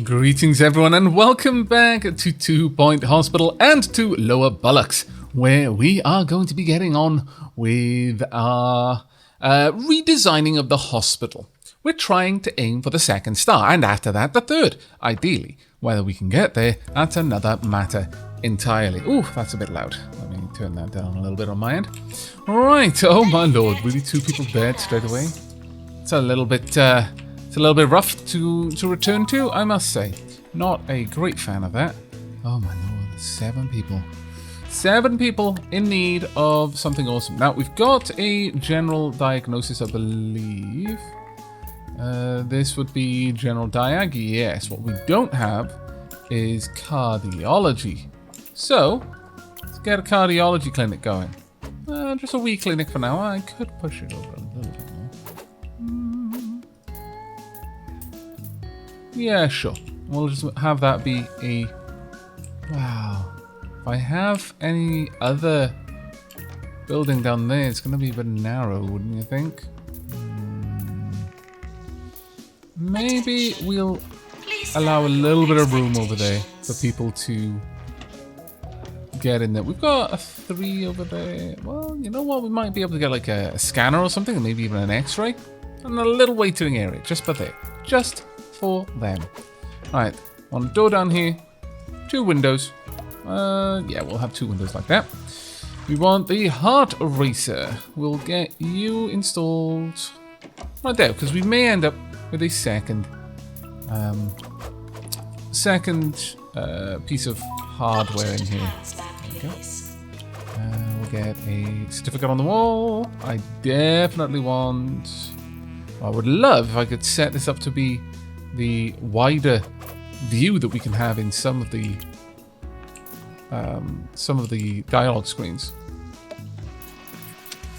Greetings everyone and welcome back to 2 Point Hospital and to Lower Bullocks, where we are going to be getting on with our redesigning of the hospital. We're trying to aim for the 2nd star, and after that the 3rd, ideally. Whether we can get there, that's another matter entirely. Ooh, that's a bit loud. Let me turn that down a little bit on my end. Right, oh my lord, really 2 people dead straight away? It's a little bit rough to return to, I must say. Not a great fan of that. Oh my lord, 7 people. 7 people in need of something awesome. Now, we've got a general diagnosis, I believe. This would be general diag, yes. What we don't have is cardiology. So, let's get a cardiology clinic going. Just a wee clinic for now. I could push it over a little bit more. Yeah, sure. We'll just have that be a... Wow. If I have any other building down there, it's going to be a bit narrow, wouldn't you think? Maybe we'll allow a little bit of room over there for people to get in there. We've got a 3 over there. Well, you know what? We might be able to get like a scanner or something, and maybe even an x-ray. And a little waiting area, just for there. Just for them. Alright, 1 door down here, 2 windows. Yeah, we'll have 2 windows like that. We want the heart eraser. We'll get you installed right there, because we may end up with a second piece of hardware in here. There we go. We'll get a certificate on the wall. I definitely want... I would love if I could set this up to be the wider view that we can have in some of the dialogue screens.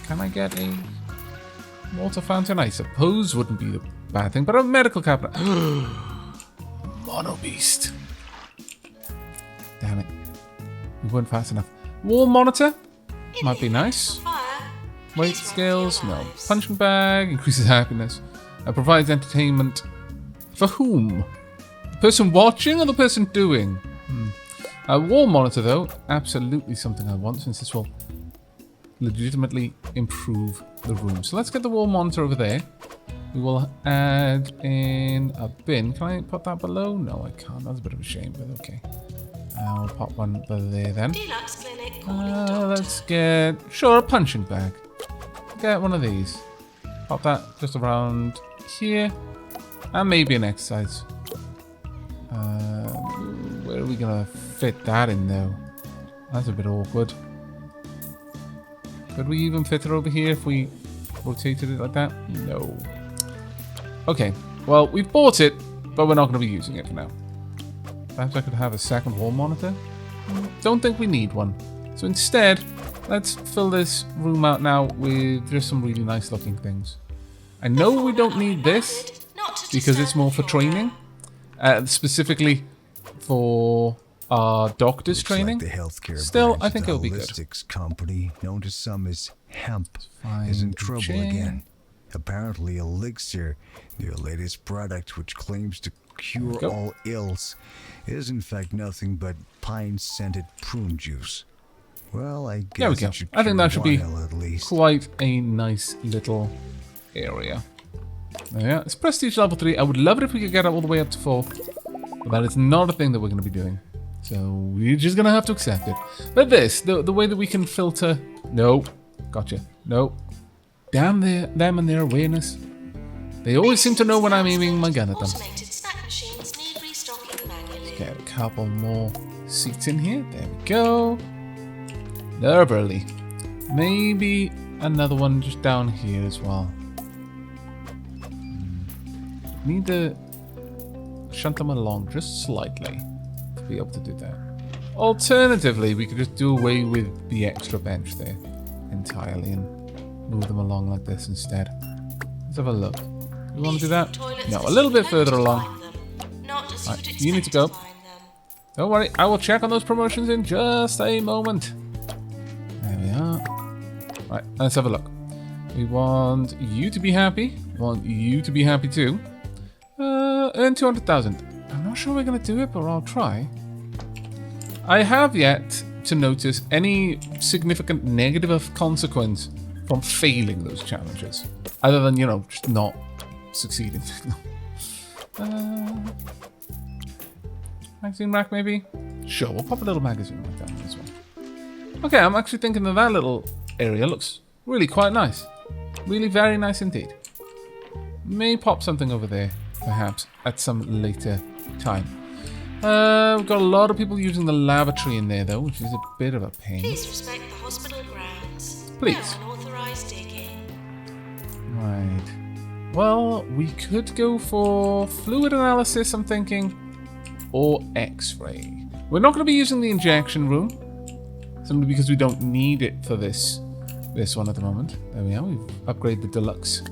Can I get a water fountain? I suppose wouldn't be a bad thing, but a medical cabinet. Mono beast. Damn it. We weren't fast enough. Wall monitor? Might be nice. Weight scales? No. Punching bag increases happiness. Provides entertainment. For whom? The person watching or the person doing? A wall monitor, though, absolutely something I want, since this will legitimately improve the room. So let's get the wall monitor over there. We will add in a bin. Can I put that below? No, I can't. That's a bit of a shame, but okay. I'll pop one there then. Let's get... Sure, a punching bag. Get one of these. Pop that just around here. And maybe an exercise. Where are we going to fit that in, though? That's a bit awkward. Could we even fit it over here if we rotated it like that? No. Okay. Well, we've bought it, but we're not going to be using it for now. Perhaps I could have a second wall monitor? Don't think we need one. So instead, let's fill this room out now with just some really nice looking things. I know we don't need this because it's more for training, specifically for our doctor's training. Like the healthcare Still, I think it'll be good. Logistics company, known to some as Hemp, is in trouble again. Apparently, Elixir, their latest product, which claims to cure all ills, is in fact nothing but pine-scented prune juice. Well, I guess there we go. I think that should be quite a nice little area. Yeah, it's prestige level 3. I would love it if we could get it all the way up to 4. But that is not a thing that we're going to be doing. So we're just going to have to accept it. But this, the way that we can filter... No. Gotcha. No. Damn them and their awareness. They always seem to know when I'm aiming my gun at them. Let's get a couple more seats in here. There we go. Lovely. Maybe another one just down here as well. Need to shunt them along just slightly to be able to do that. Alternatively, we could just do away with the extra bench there entirely and move them along like this instead. Let's have a look. You want to do that? No, a little bit further along. Right, you need to go. Don't worry, I will check on those promotions in just a moment. There we are. Right, let's have a look. We want you to be happy. We want you to be happy too. Earn 200,000. I'm not not sure we're going to do it, but I'll try. I have yet to notice any significant negative consequence from failing those challenges. Other than, you know, just not succeeding. Magazine rack, maybe? Sure, we'll pop a little magazine rack down as well. Okay, I'm actually thinking that little area looks really quite nice. Really very nice indeed. May pop something over there, perhaps, at some later time. We've got a lot of people using the lavatory in there, though, which is a bit of a pain. Please respect the hospital grounds. Please. No unauthorized digging. Right. Well, we could go for fluid analysis, I'm thinking, or X-ray. We're not going to be using the injection room, simply because we don't need it for this one at the moment. There we are. We've upgraded the deluxe.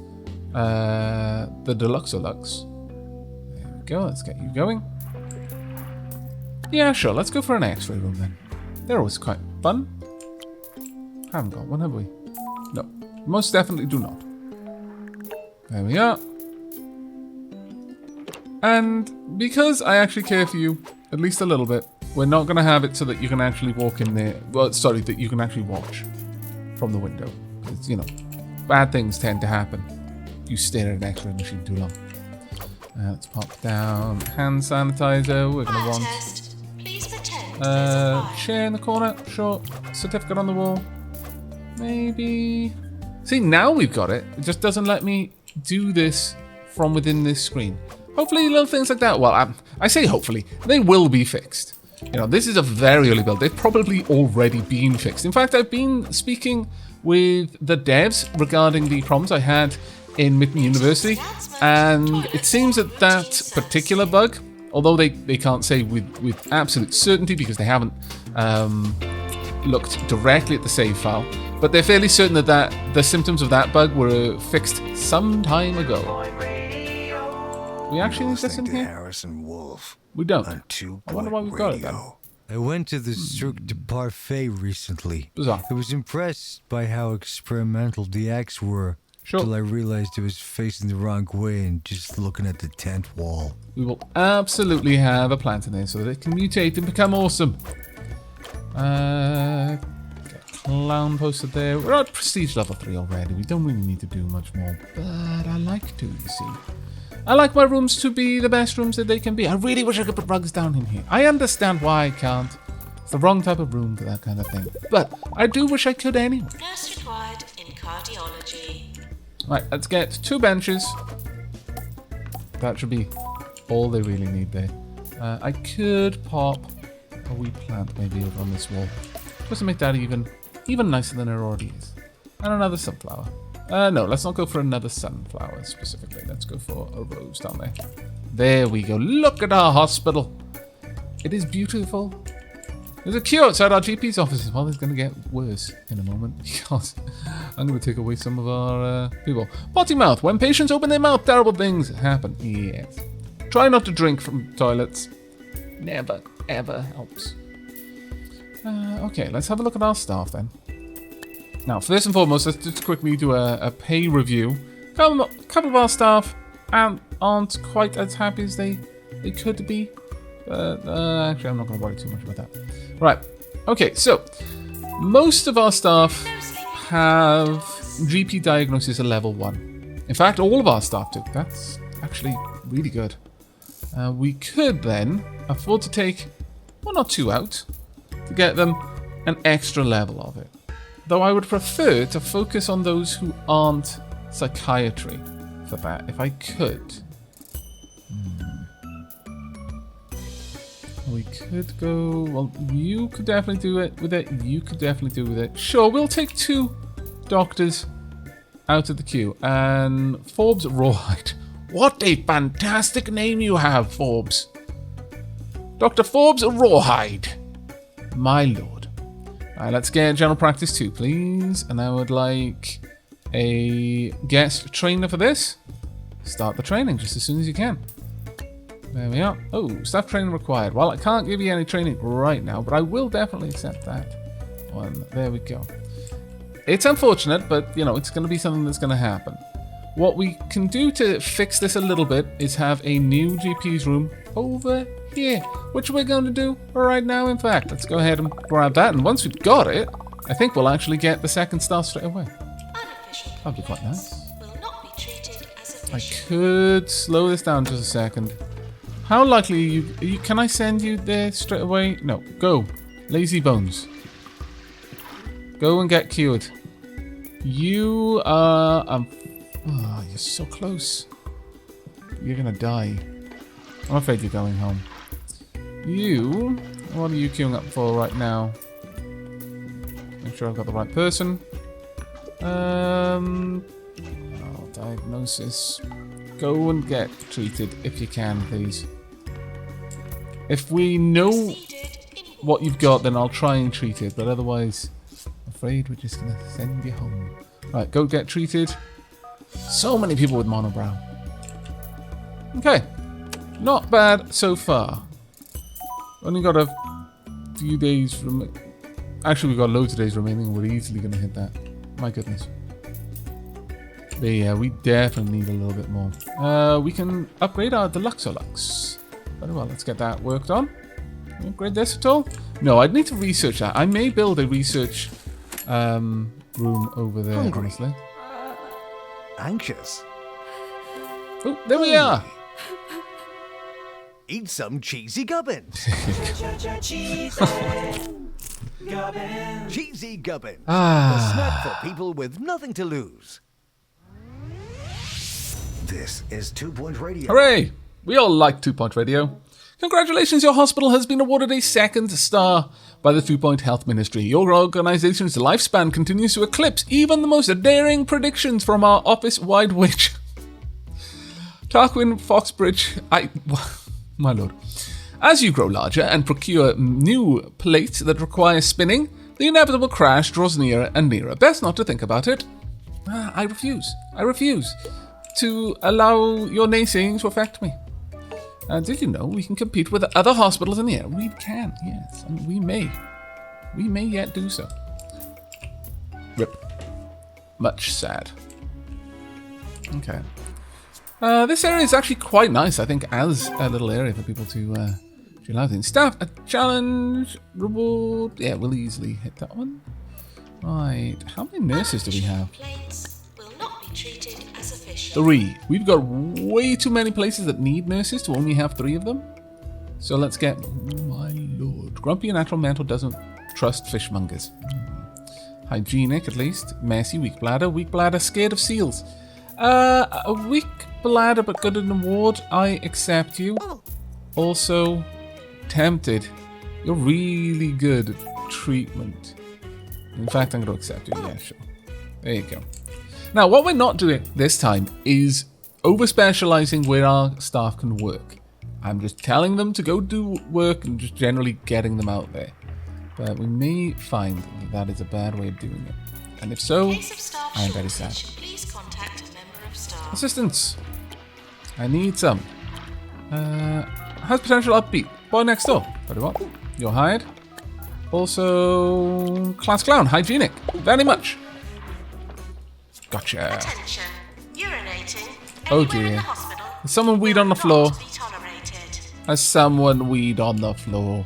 The deluxe. There we go. Let's get you going. Yeah, sure. Let's go for an X-ray room then. They're always quite fun. Haven't got one, have we? No. Most definitely do not. There we are. And because I actually care for you, at least a little bit, we're not going to have it so that you can actually walk in there. Well, sorry, that you can actually watch from the window. Because, you know, bad things tend to happen. You stare at an X-ray machine too long. Let's pop down hand sanitizer. We're going to want Test. Please pretend there's a fire. chair in the corner. Sure. Certificate on the wall. Maybe. See, now we've got it. It just doesn't let me do this from within this screen. Hopefully little things like that. Well, I say hopefully. They will be fixed. You know, this is a very early build. They've probably already been fixed. In fact, I've been speaking with the devs regarding the problems I had in Mitten University, and it seems that that particular bug, although they can't say with absolute certainty because they haven't looked directly at the save file, but they're fairly certain that the symptoms of that bug were fixed some time ago. We actually need this in here? Harrison Wolf. We don't. On 2 I wonder why we've got it then. I went to the Cirque du Parfait recently. Bizarre. I was impressed by how experimental the acts were. Sure. Till I realized it was facing the wrong way and just looking at the tent wall. We will absolutely have a plant in there so that it can mutate and become awesome. Get clown posted there. We're at prestige level 3 already. We don't really need to do much more, but I like to, you see. I like my rooms to be the best rooms that they can be. I really wish I could put rugs down in here. I understand why I can't. It's the wrong type of room for that kind of thing. But I do wish I could anyway. Nurse required in cardiology. Right, let's get 2 benches. That should be all they really need there. I could pop a wee plant maybe over on this wall, just to make that even nicer than it already is. And another sunflower. No, let's not go for another sunflower specifically. Let's go for a rose down there. There we go. Look at our hospital. It is beautiful. There's a queue outside our GP's offices. Well, it's going to get worse in a moment because I'm going to take away some of our people. Potty mouth. When patients open their mouth, terrible things happen. Yes. Try not to drink from toilets. Never, ever helps. Okay, let's have a look at our staff then. Now, first and foremost, let's just quickly do a pay review. A couple of our staff aren't quite as happy as they could be. But actually, I'm not going to worry too much about that. Right. Okay, so most of our staff have GP diagnosis at level 1. In fact, all of our staff do. That's actually really good. We could then afford to take 1 or 2 out to get them an extra level of it. Though I would prefer to focus on those who aren't psychiatry for that, if I could. We could go... Well, you could definitely do it with it. You could definitely do with it. Sure, we'll take 2 doctors out of the queue. And Forbes Rawhide. What a fantastic name you have, Forbes. Dr. Forbes Rawhide. My lord. Alright, let's get general practice 2, please. And I would like a guest trainer for this. Start the training just as soon as you can. There we are. Oh, staff training required. Well, I can't give you any training right now, but I will definitely accept that one. There we go. It's unfortunate, but, you know, it's going to be something that's going to happen. What we can do to fix this a little bit is have a new GP's room over here, which we're going to do right now, in fact. Let's go ahead and grab that, and once we've got it, I think we'll actually get the second star straight away. Unofficial That'd be quite complaints nice. will not be treated as I official. could slow this down just a second. How likely are you can I send you there straight away? No, go. Lazy bones. Go and get cured. You are... oh, you're so close. You're gonna die. I'm afraid you're going home. You... what are you queuing up for right now? Make sure I've got the right person. Oh, diagnosis. Go and get treated if you can, please. If we know Proceeded in what you've got, then I'll try and treat it. But otherwise, I'm afraid we're just gonna send you home. Right, go get treated. So many people with monobrow. Okay, not bad so far. Only got a few days from. Actually, we've got loads of days remaining. We're easily gonna hit that. My goodness. But yeah, we definitely need a little bit more. We can upgrade our Deluxolux. Very well, let's get that worked on. Can we upgrade this at all? No, I'd need to research that. I may build a research room over there, Hungry. honestly. Anxious? Oh, there we are. Eat some cheesy gubbins. Cheesy gubbins. The snack for people with nothing to lose. This is 2 Point Radio. Hooray! We all like 2 Point Radio. Congratulations, your hospital has been awarded a second star by the 2 Point Health Ministry. Your organization's lifespan continues to eclipse even the most daring predictions from our office-wide witch. Tarquin Foxbridge, my lord. As you grow larger and procure new plates that require spinning, the inevitable crash draws nearer and nearer. Best not to think about it. I refuse. I refuse to allow your naysaying to affect me. Did you know we can compete with other hospitals in the area? We can, yes. And we may. We may yet do so. Rip. Much sad. Okay. This area is actually quite nice, I think, as a little area for people to chill out in. Staff, a challenge, reward. Yeah, we'll easily hit that one. Right. How many nurses do we have? Complaints will not be treated as official. 3. We've got way too many places that need nurses to only have 3 of them. So let's get... oh my lord. Grumpy and natural mental doesn't trust fishmongers. Hygienic, at least. Messy, weak bladder, scared of seals. A weak bladder but good in the ward. I accept you. Also, tempted. You're really good at treatment. In fact, I'm going to accept you. Yeah, sure. There you go. Now, what we're not doing this time is over-specializing where our staff can work. I'm just telling them to go do work and just generally getting them out there. But we may find that that is a bad way of doing it. And if so, In case of staff I am very sad. shortage, please contact a member of staff. Assistance. I need some. Has potential upbeat. Boy next door. Very well. You're hired. Also, class clown. Hygienic. Very much. Gotcha. Attention. Urinating Oh anywhere in dear. the hospital Has someone weed will on the floor? not be tolerated. Has someone weed on the floor?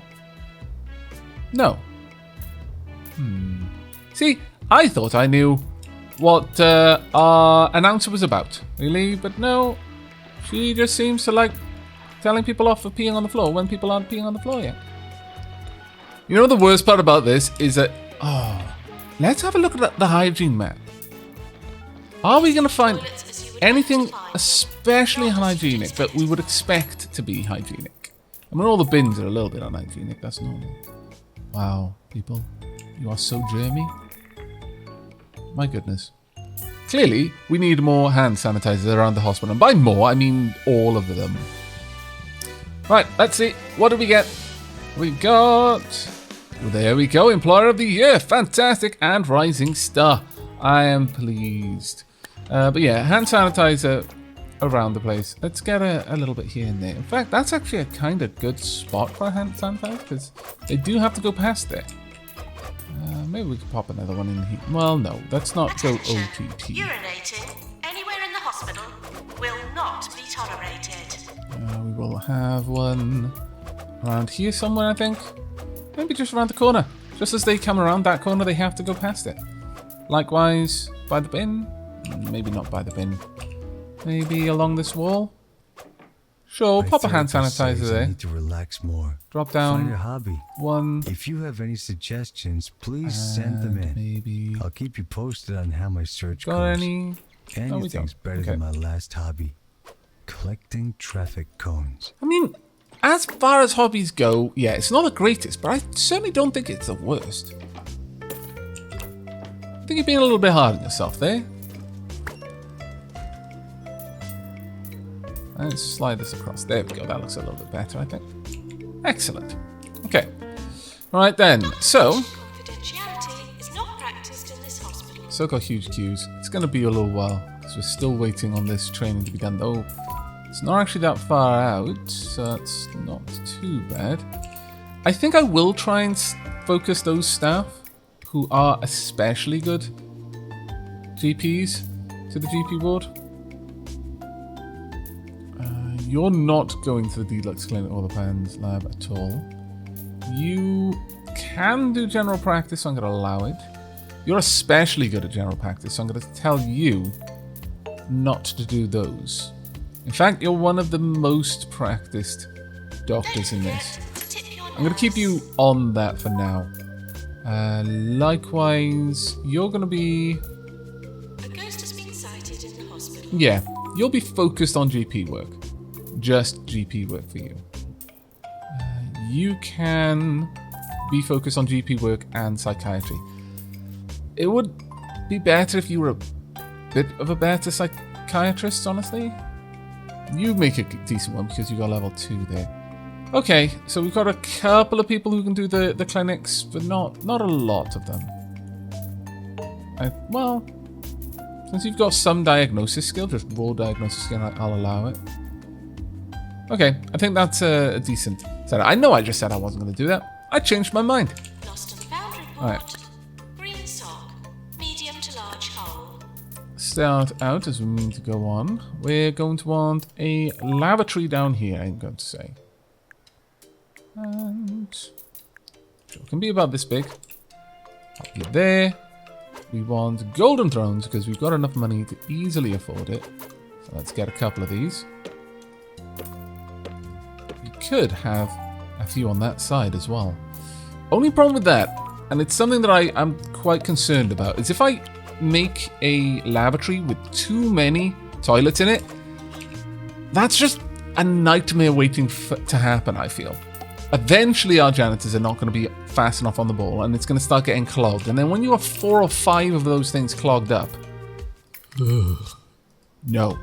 No. See, I thought I knew what our announcer was about, really, but no. She just seems to like telling people off for peeing on the floor when people aren't peeing on the floor yet. You know the worst part about this is that... oh, let's have a look at the hygiene map. Are we going to find Toilets as you would anything like to find them. especially hygienic that we would expect to be hygienic? I mean, all the bins are a little bit unhygienic, that's normal. Wow, people, you are so germy. My goodness. Clearly, we need more hand sanitizers around the hospital. And by more, I mean all of them. Right, let's see. What do we get? We got... well, there we go. Employer of the Year. Fantastic. And Rising Star. I am pleased. But yeah, hand sanitizer around the place. Let's get a little bit here and there. In fact, that's actually a kind of good spot for a hand sanitizer because they do have to go past there. Maybe we could pop another one in here. Well, no, let's not go Attention. OTT. Urinating anywhere in the hospital will not be tolerated. We will have one around here somewhere, I think. Maybe just around the corner. Just as they come around that corner, they have to go past it. Likewise, by the bin. Maybe not by the bin. Maybe along this wall. Sure, My pop a hand therapist sanitizer says I there. need to relax more. Drop Find a down hobby. one. If you have any suggestions, please send them in. Maybe. I'll keep you posted on how my search Got goes. any? No, we Anything's don't. better Okay. than my last hobby. Collecting traffic cones. I mean, as far as hobbies go, yeah, it's not the greatest, but I certainly don't think it's the worst. I think you're being a little bit hard on yourself there. Let's slide this across. There we go. That looks a little bit better, I think. Excellent. Okay. All right then. So, Confidentiality is not practiced in this hospital. still got huge queues. It's going to be a little while because we're still waiting on this training to be done. Though it's not actually that far out, so it's not too bad. I think I will try and focus those staff who are especially good GPs to the GP ward. You're not going to the Deluxe Clinic or the Pans Lab at all. You can do general practice, so I'm going to allow it. You're especially good at general practice, so I'm going to tell you not to do those. In fact, you're one of the most practiced doctors in this. I'm going to keep you on that for now. Likewise, you're going to be... A ghost has been sighted in the hospital. Yeah, you'll be focused on GP work. Just GP work for you. You can be focused on GP work and psychiatry. It would be better if you were a bit of a better psychiatrist, honestly. You make a decent one because you got level 2 there. Okay, so we've got a couple of people who can do the clinics, but not a lot of them. Well, since you've got some diagnosis skill, just raw diagnosis skill, I'll allow it. Okay, I think that's a decent setup. I know I just said I wasn't going to do that. I changed my mind. Lost and found report. Alright. Green sock. Medium to large hole. Start out as we mean to go on. We're going to want a lavatory down here, I'm going to say. And sure, it can be about this big. Up here there. We want golden thrones because we've got enough money to easily afford it. So let's get a couple of these. Could have a few on that side as well. Only problem with that, and it's something that I'm quite concerned about, is if I make a lavatory with too many toilets in it, that's just a nightmare waiting to happen, I feel. Eventually our janitors are not going to be fast enough on the ball and it's going to start getting clogged. And then when you have 4 or 5 of those things clogged up, no.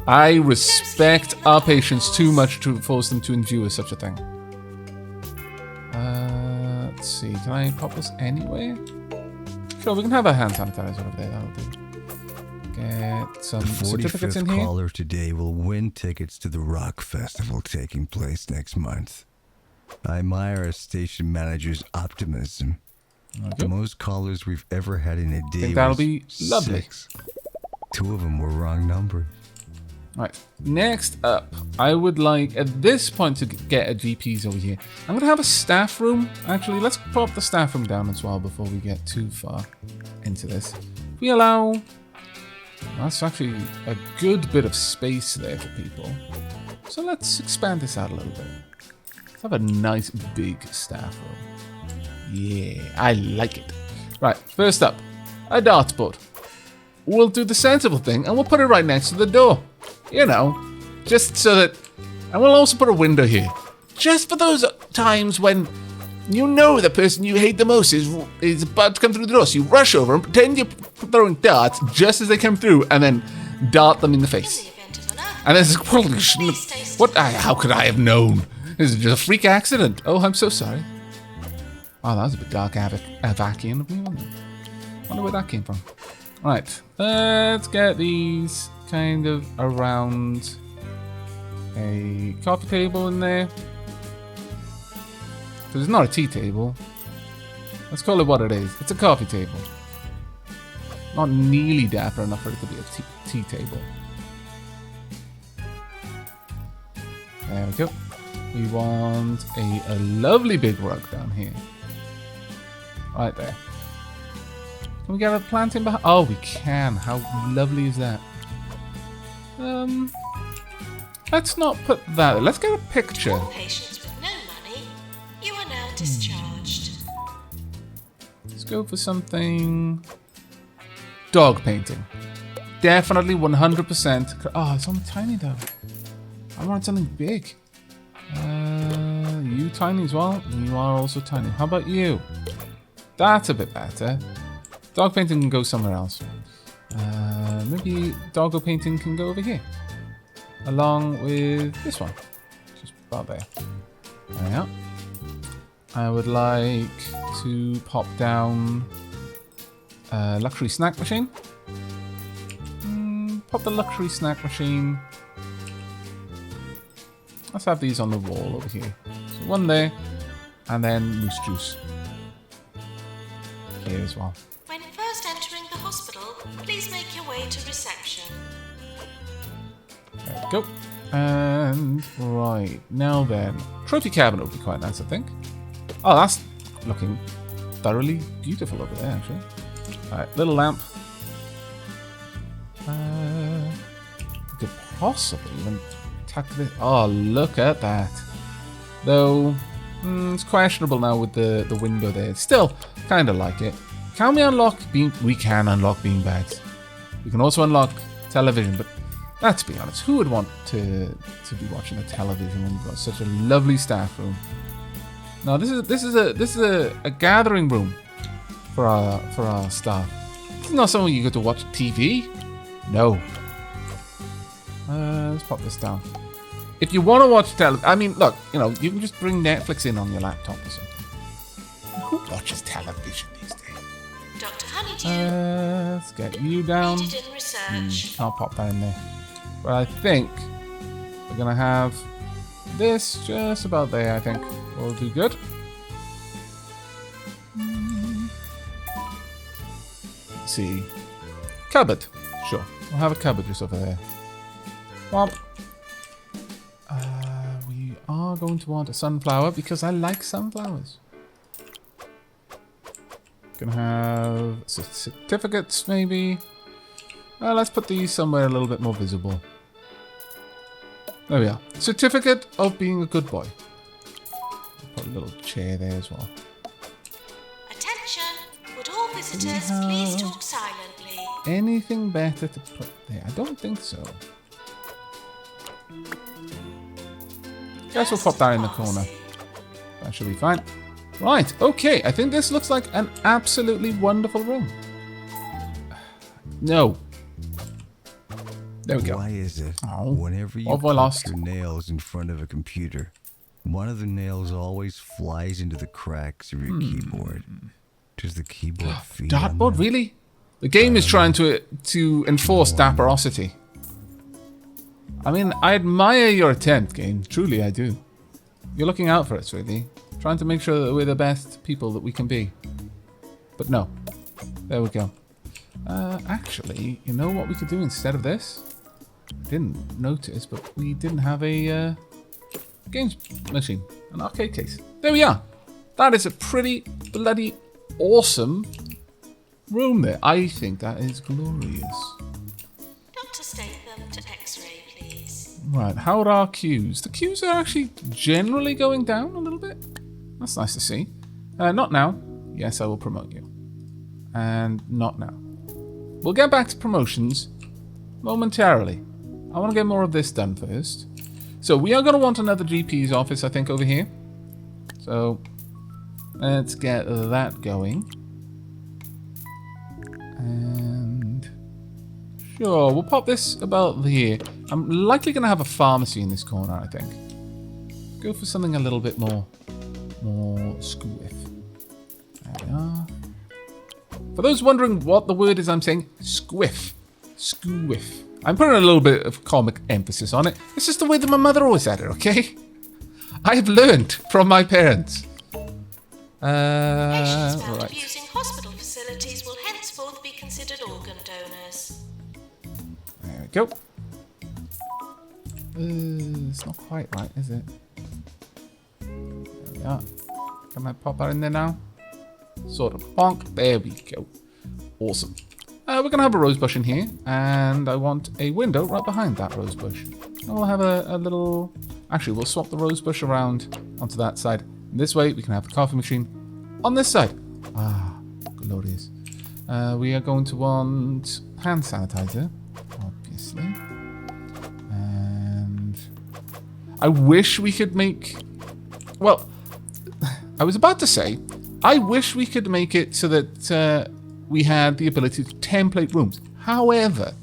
I respect our patients too much to force them to endure such a thing. Let's see. Can I pop this anywhere? Sure, we can have a hand sanitizer over there. That'll do. Get some certificates in The 45th here. caller today will win tickets to the rock festival taking place next month. I admire our station manager's optimism. Okay. The most callers we've ever had in a day Think that'll was be lovely. 6. 2 of them were wrong numbers. Right, next up, I would like at this point to get a GPs over here. I'm going to have a staff room. Actually, let's pop the staff room down as well before we get too far into this. We allow... That's actually a good bit of space there for people. So let's expand this out a little bit. Let's have a nice big staff room. Yeah, I like it. Right, first up, a dartboard. We'll do the sensible thing and we'll put it right next to the door. You know, just so that... And we'll also put a window here. Just for those times when you know the person you hate the most is about to come through the door. So you rush over and pretend you're throwing darts just as they come through and then dart them in the In face. the event of an earthquake, And this probably shouldn't have... What? How could I have known? This is just a freak accident. Oh, I'm so sorry. Oh, that was a bit dark Aavakian of me, wasn't it? Wonder where that came from. Right, let's get these kind of around a coffee table in there. Because it's not a tea table. Let's call it what it is. It's a coffee table. Not nearly dapper enough for it to be a tea table. There we go. We want a lovely big rug down here. Right there. Can we get a planting behind? Oh, we can. How lovely is that? Let's not put that. Let's get a picture. For patients with no money, you are now discharged. Let's go for something. Dog painting. Definitely 100%. Oh, it's only tiny though. I want something big. You tiny as well? You are also tiny. How about you? That's a bit better. Dog painting can go somewhere else. Maybe doggo painting can go over here. Along with this one. Just about there. There we are. I would like to pop down a luxury snack machine. Pop the luxury snack machine. Let's have these on the wall over here. So one there, and then moose juice here as well. When first entering the hospital, please make your way to reception. There we go. And right, now then. Trophy cabinet would be quite nice, I think. Oh, that's looking thoroughly beautiful over there, actually. Alright, little lamp. We could possibly even tuck this. Oh, look at that. Though, it's questionable now with the window there. Still, kind of like it. Can we unlock bean? We can unlock beanbags. We can also unlock television, but let's be honest, who would want to be watching a television when you've got such a lovely staff room? No, this is a gathering room for our staff. It's not somewhere you go to watch TV. No. Let's pop this down. If you want to watch television, I mean, look, you can just bring Netflix in on your laptop or something. Who watches television these days? Dr. Honeydew. Let's get you down. Needed in research. I'll pop that in there. But I think we're gonna have this just about there. I think we'll do good. Let's see, cupboard. Sure, we'll have a cupboard just over there. Well, we are going to want a sunflower because I like sunflowers. Gonna have certificates maybe. Let's put these somewhere a little bit more visible. There we are. Certificate of being a good boy. Put a little chair there as well. Attention! Would all visitors please talk silently? Anything better to put there? I don't think so. Guess we'll pop that in the corner. That should be fine. Right, okay. I think this looks like an absolutely wonderful room. No. There we go. Why is it Oh, whenever you what have I click lost? your nails in front of a computer, one of the nails always flies into the cracks of your keyboard? Does the keyboard feel Dartboard, really? The game is trying to enforce dapperosity. I mean, I admire your attempt, game. Truly, I do. You're looking out for us, really. Trying to make sure that we're the best people that we can be. But no. There we go. Actually, you know what we could do instead of this? Didn't notice, but we didn't have a games machine. An arcade case. There we are. That is a pretty bloody awesome room there. I think that is glorious. Dr. Statham to X-ray, please. Right, how are our queues? The queues are actually generally going down a little bit. That's nice to see. Not now. Yes, I will promote you. And not now. We'll get back to promotions momentarily. I want to get more of this done first. So we are going to want another GP's office, I think, over here. So let's get that going. And sure, we'll pop this about here. I'm likely going to have a pharmacy in this corner, I think. Go for something a little bit more squiff. There we are. For those wondering what the word is I'm saying, squiff. Squiff. I'm putting a little bit of comic emphasis on it. It's just the way that my mother always said it, okay? I have learned from my parents. Patients found Right. abusing hospital facilities will henceforth be considered organ donors. There we go. It's not quite right, is it? There we are. Can I pop that in there now? Sort of. Bonk. There we go. Awesome. We're going to have a rose bush in here, and I want a window right behind that rose bush. And we'll have a little... Actually, we'll swap the rose bush around onto that side. And this way, we can have the coffee machine on this side. Ah, glorious. We are going to want hand sanitizer, obviously. And I wish we could make... Well, I was about to say, I wish we could make it so that we had the ability to template rooms. However,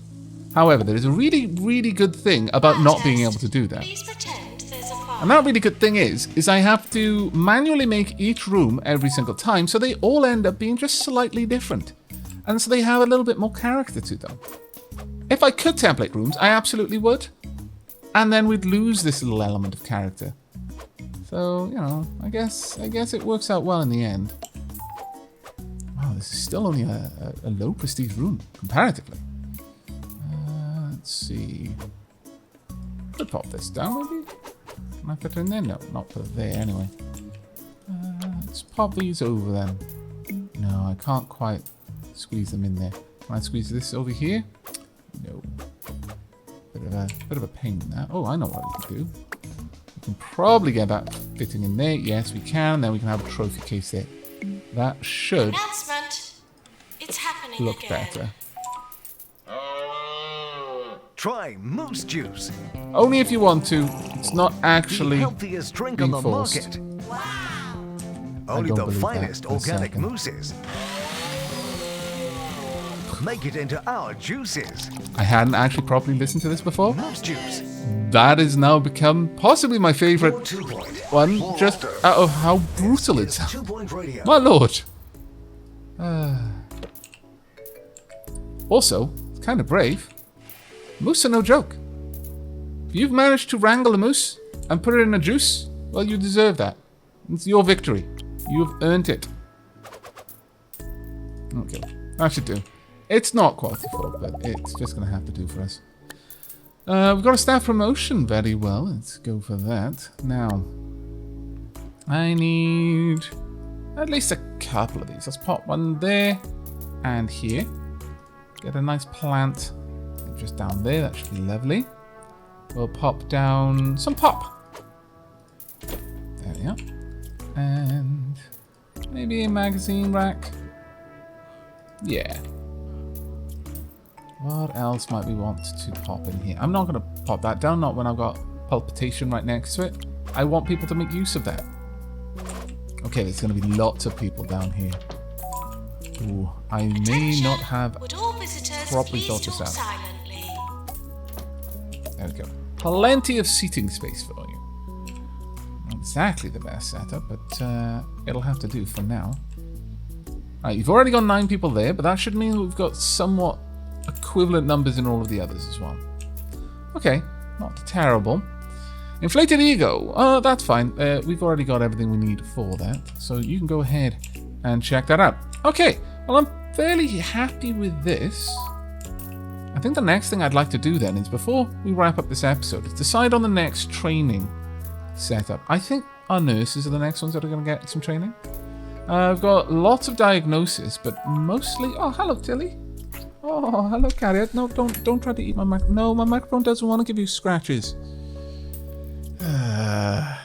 there is a really, really good thing about not being able to do that. Please pretend there's a fire. And that really good thing is I have to manually make each room every single time, so they all end up being just slightly different. And so they have a little bit more character to them. If I could template rooms, I absolutely would. And then we'd lose this little element of character. So, you know, I guess it works out well in the end. Wow, this is still only a low prestige room, comparatively. Let's see. Could pop this down, maybe? Can I put it in there? No, not put it there, anyway. Let's pop these over then. No, I can't quite squeeze them in there. Can I squeeze this over here? No. Bit of a pain in that. Oh, I know what we can do. We can probably get that fitting in there. Yes, we can. Then we can have a trophy case there. That should Announcement. It's happening look again. better. Try moose juice. Only if you want to. It's not The actually healthiest drink being on the forced. market. Only don't the believe that finest for a organic second. mooses. Make it into our juices. I hadn't actually properly listened to this before. Moose juice. That has now become possibly my favorite 2 point. one, just out of how brutal it sounds. 2 point radio. My lord. Also, it's kind of brave. Moose are no joke. If you've managed to wrangle a moose and put it in a juice, well, you deserve that. It's your victory. You've earned it. Okay, that should do. It's not quality full, but it's just going to have to do for us. We've got a staff promotion. Very well. Let's go for that. Now, I need at least a couple of these. Let's pop one there and here. Get a nice plant just down there. That should be lovely. We'll pop down some pop. There we are. And maybe a magazine rack. Yeah. What else might we want to pop in here? I'm not going to pop that down, not when I've got palpitation right next to it. I want people to make use of that. Okay, there's going to be lots of people down here. Ooh, I may not have Would all visitors properly please thought this talk out. silently? There we go. Plenty of seating space for you. Not exactly the best setup, but it'll have to do for now. Alright, you've already got 9 people there, but that should mean we've got somewhat equivalent numbers in all of the others as well. Okay, not terrible. Inflated ego. Oh, that's fine. We've already got everything we need for that, so you can go ahead and check that out. Okay, well, I'm fairly happy with this. I think the next thing I'd like to do then is, before we wrap up this episode, is decide on the next training setup. I think our nurses are the next ones that are going to get some training. I've got lots of diagnosis, but mostly... Oh, hello, Tilly. Oh, hello, Carrier. No, don't try to eat my mic. No, my microphone doesn't want to give you scratches. That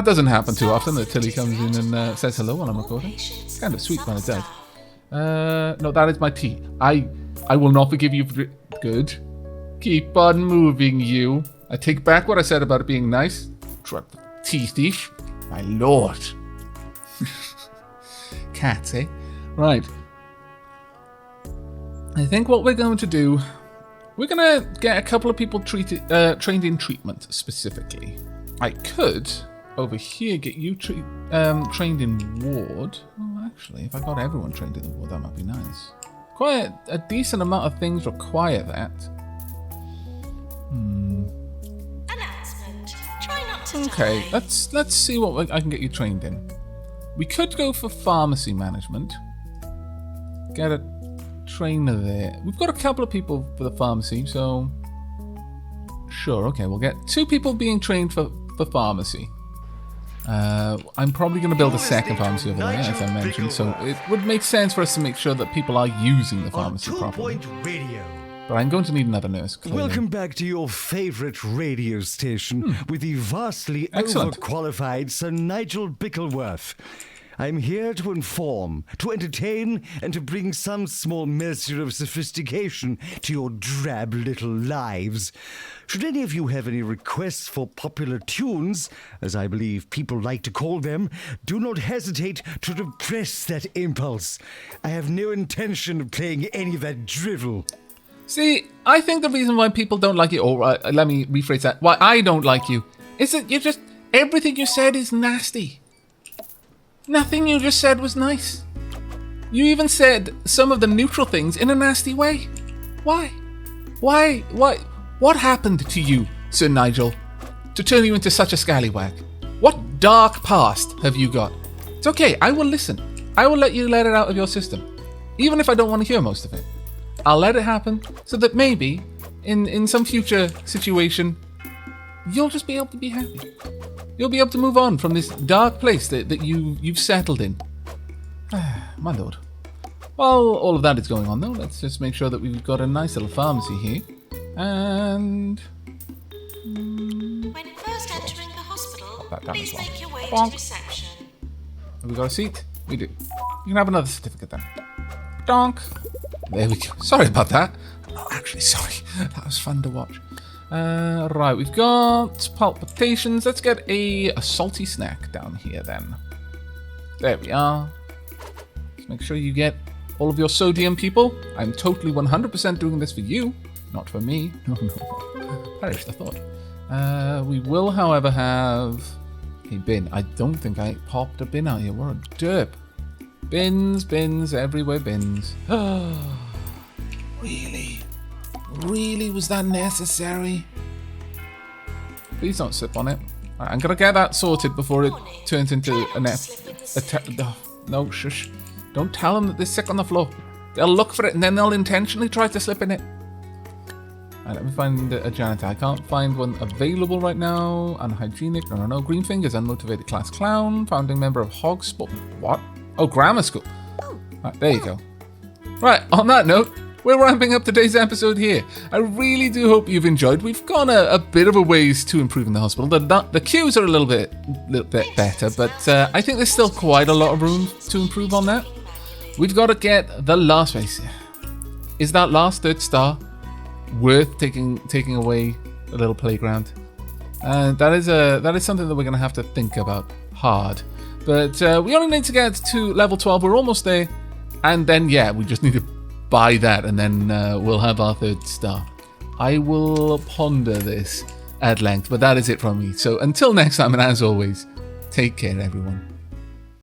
doesn't happen too often, that Tilly comes in and says hello while I'm recording. It's kind of sweet when it does. No, that is my tea. I will not forgive you for... Good. Keep on moving, you. I take back what I said about it being nice. Tea thief. My lord. Cats, eh? Right. I think what we're going to do... We're going to get a couple of people trained in treatment, specifically. I could... over here, get you trained in ward. Oh, actually, if I got everyone trained in the ward, that might be nice. Quite a decent amount of things require that. Announcement. Try not to Okay, die. let's see what I can get you trained in. We could go for pharmacy management. Get a trainer there. We've got a couple of people for the pharmacy, so Sure, okay, we'll get 2 people being trained for pharmacy. I'm probably going to build a second pharmacy over there, as I mentioned, so it would make sense for us to make sure that people are using the pharmacy properly. Radio. But I'm going to need another nurse, clearly. Welcome back to your favorite radio station with the vastly Excellent. overqualified Sir Nigel Bickleworth. I'm here to inform, to entertain, and to bring some small measure of sophistication to your drab little lives. Should any of you have any requests for popular tunes, as I believe people like to call them, do not hesitate to repress that impulse. I have no intention of playing any of that drivel. See, I think the reason why people don't like you, or let me rephrase that, why I don't like you, is that everything you said is nasty. Nothing you just said was nice. You even said some of the neutral things in a nasty way. Why? What happened to you, Sir Nigel, to turn you into such a scallywag? What dark past have you got? It's okay, I will listen. I will let you let it out of your system, even if I don't want to hear most of it. I'll let it happen so that maybe, in some future situation, you'll just be able to be happy. You'll be able to move on from this dark place that you've settled in. My lord. While all of that is going on, though, let's just make sure that we've got a nice little pharmacy here. And... When first entering the hospital, that down please as well. make your way Bonk. to reception. Have we got a seat? We do. You can have another certificate then. Donk. There we go. Sorry about that. I'm not actually sorry. That was fun to watch. Right, we've got palpitations. Let's get a salty snack down here then. There we are. Let's make sure you get all of your sodium, people. I'm totally 100% doing this for you, not for me. No. Perish the thought. We will, however, have a bin. I don't think I popped a bin out here. What a derp. Bins, everywhere bins. Really? Really? Was that necessary? Please don't slip on it. Right, I'm gonna get that sorted before it turns into no, shush. Don't tell them that they're sick on the floor. They'll look for it and then they'll intentionally try to slip in it. Right, let me find a janitor. I can't find one available right now. Unhygienic. No. Green fingers. Unmotivated class clown. Founding member of Hogsport. What? Oh, grammar school. Right, there you go. Right, on that note, we're ramping up today's episode here. I really do hope you've enjoyed. We've gone a bit of a ways to improving the hospital. The queues are a little bit better, but I think there's still quite a lot of room to improve on that. We've got to get the last race. Is that last 3rd star worth taking away a little playground? That is something that we're going to have to think about hard. But we only need to get to level 12. We're almost there. And then, yeah, we just need to buy that, and then we'll have our 3rd star. I will ponder this at length, but that is it from me. So until next time, and as always, take care, everyone.